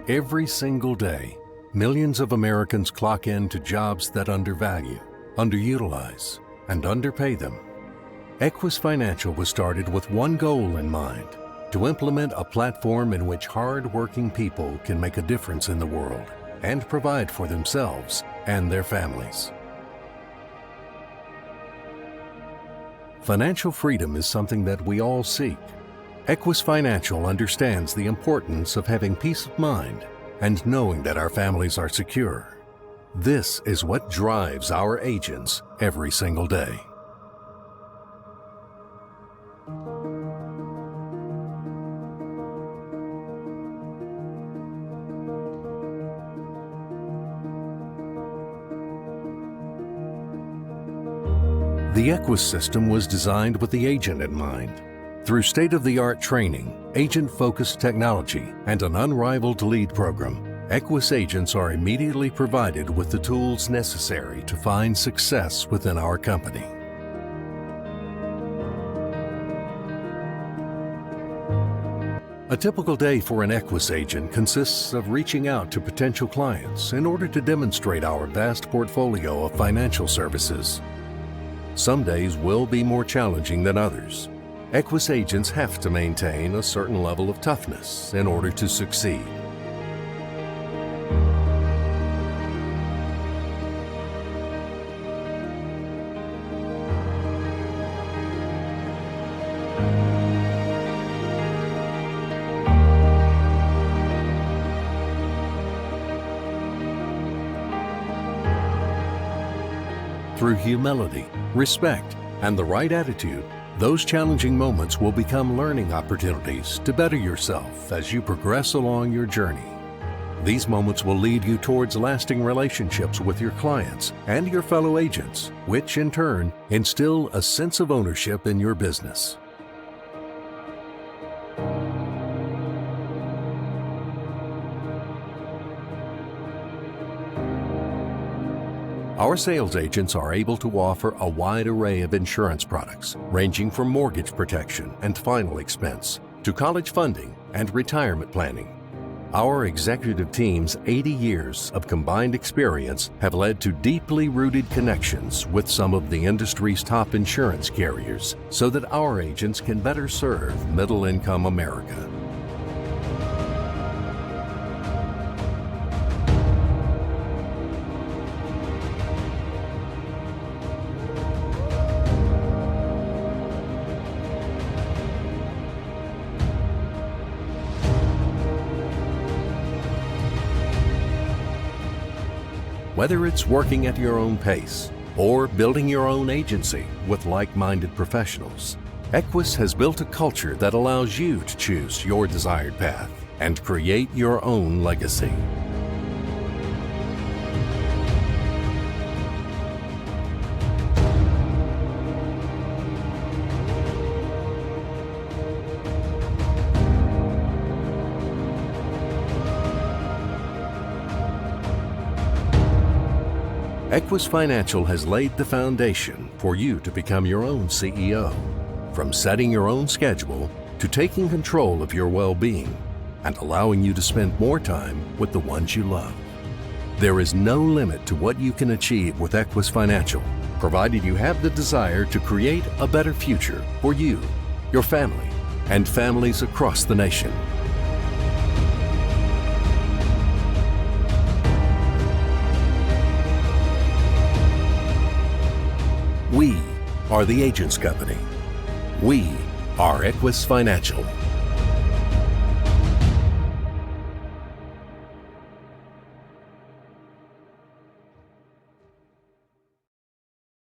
Every single day, millions of Americans clock in to jobs that undervalue, underutilize, and underpay them. Equis Financial was started with one goal in mind: to implement a platform in which hard-working people can make a difference in the world and provide for themselves and their families. Financial freedom is something that we all seek. Equis Financial understands the importance of having peace of mind and knowing that our families are secure. This is what drives our agents every single day. The Equis system was designed with the agent in mind. Through state-of-the-art training, agent-focused technology, and an unrivaled lead program, Equis agents are immediately provided with the tools necessary to find success within our company. A typical day for an Equis agent consists of reaching out to potential clients in order to demonstrate our vast portfolio of financial services. Some days will be more challenging than others. Equis agents have to maintain a certain level of toughness in order to succeed. Through humility, respect, and the right attitude, those challenging moments will become learning opportunities to better yourself as you progress along your journey. These moments will lead you towards lasting relationships with your clients and your fellow agents, which in turn instill a sense of ownership in your business. Our sales agents are able to offer a wide array of insurance products, ranging from mortgage protection and final expense to college funding and retirement planning. Our executive team's 80 years of combined experience have led to deeply rooted connections with some of the industry's top insurance carriers so that our agents can better serve middle-income America. Whether it's working at your own pace or building your own agency with like-minded professionals, Equis has built a culture that allows you to choose your desired path and create your own legacy. Equis Financial has laid the foundation for you to become your own CEO, from setting your own schedule to taking control of your well-being and allowing you to spend more time with the ones you love. There is no limit to what you can achieve with Equis Financial, provided you have the desire to create a better future for you, your family, and families across the nation. We are the Agents Company. We are Equis Financial.